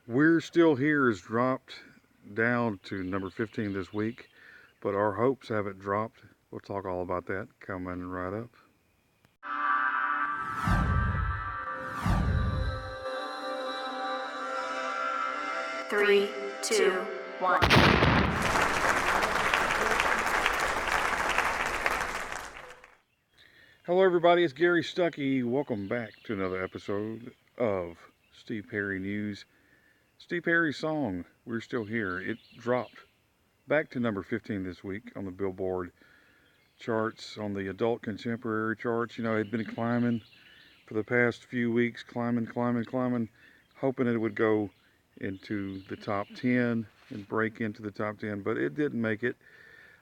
We're Still Here has dropped down to number 15 this week, but our hopes haven't dropped. We'll talk all about that coming right up. Three, two, one. Hello, everybody. It's Gary Stuckey. Welcome back to another episode of Steve Perry News. Steve Perry's song, We're Still Here, it dropped back to number 15 this week on the Billboard charts, on the adult contemporary charts. You know, it had been climbing for the past few weeks, climbing, hoping it would go into the top 10 and break into the top 10, but it didn't make it.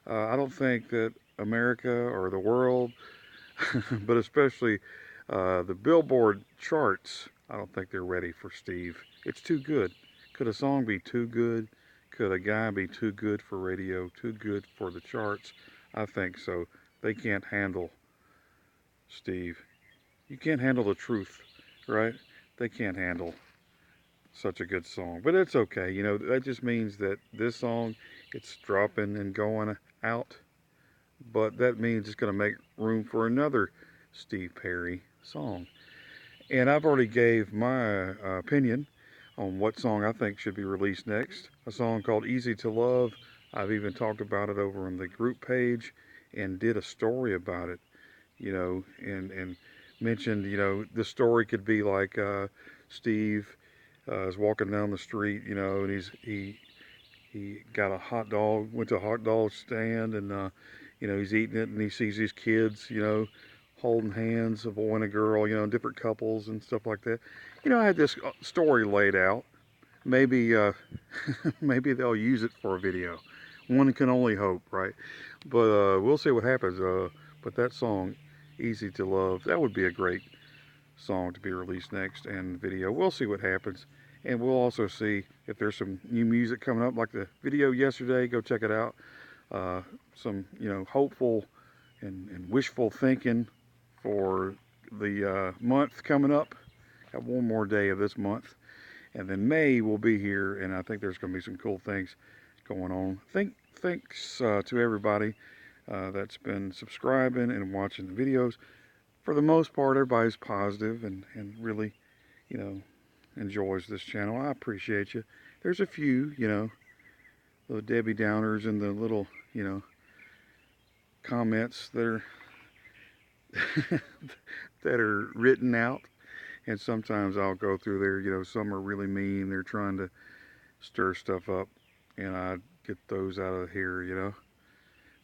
I don't think that America or the world, but especially the Billboard charts, I don't think they're ready for Steve. It's too good. Could a song be too good? Could a guy be too good for radio, too good for the charts? I think so. They can't handle Steve. You can't handle the truth, right? They can't handle such a good song. But it's okay. You know, that just means that this song, it's dropping and going out. But that means it's going to make room for another Steve Perry song. And I've already gave my opinion on what song I think should be released next. A song called Easy to Love. I've even talked about it over on the group page and did a story about it, you know, and mentioned, you know, the story could be like Steve is walking down the street, you know, and he got a hot dog, went to a hot dog stand, and you know, he's eating it, and he sees these kids, you know, holding hands, a boy and a girl, you know, different couples and stuff like that. You know, I had this story laid out. Maybe maybe they'll use it for a video. One can only hope, right? But we'll see what happens. But that song, Easy to Love, that would be a great song to be released next, and video. We'll see what happens. And we'll also see if there's some new music coming up, like the video yesterday. Go check it out. Some, you know, hopeful and wishful thinking for the month coming up. Got one more day of this month, and then May will be here, and I think there's going to be some cool things going on. Thanks to everybody that's been subscribing and watching the videos. For the most part, everybody's positive and really, you know, enjoys this channel. I appreciate you. There's a few, you know, the Debbie Downers and the little, you know, comments that are that are written out, and sometimes I'll go through there. You know, some are really mean. They're trying to stir stuff up, and I get those out of here, you know.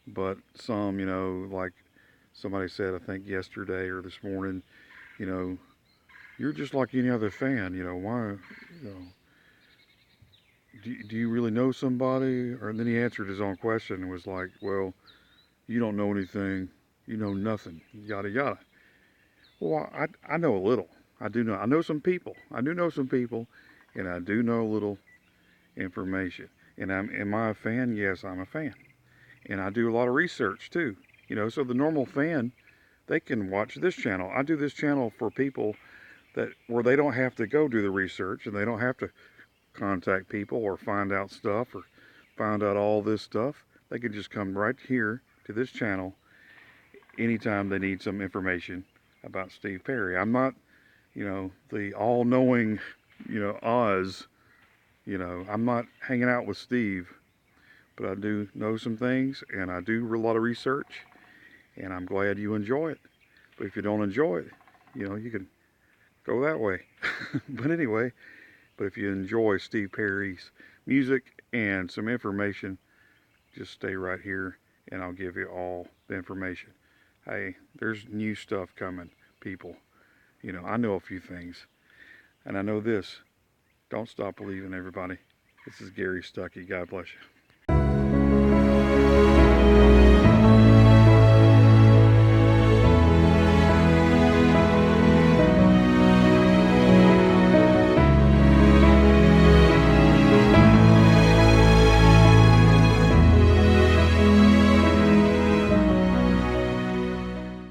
But some, you know, like somebody said, I think yesterday or this morning, you know, you're just like any other fan. You know, why, you know, do you really know somebody? Or then he answered his own question and was like, well, you don't know anything, you know nothing, yada yada. Well, I know a little. I know some people. I do know some people, and I do know a little information. And am I a fan? Yes, I'm a fan. And I do a lot of research too. You know, so the normal fan, they can watch this channel. I do this channel for people that where they don't have to go do the research, and they don't have to contact people or find out stuff or find out all this stuff. They can just come right here to this channel anytime they need some information about Steve Perry. I'm not, you know, the all-knowing, you know, Oz. You know, I'm not hanging out with Steve, but I do know some things, and I do a lot of research, and I'm glad you enjoy it. But if you don't enjoy it, you know, you can go that way. But anyway, but if you enjoy Steve Perry's music and some information, just stay right here, and I'll give you all the information. Hey, there's new stuff coming, people. You know, I know a few things, and I know this. Don't stop believing, everybody. This is Gary Stuckey. God bless you.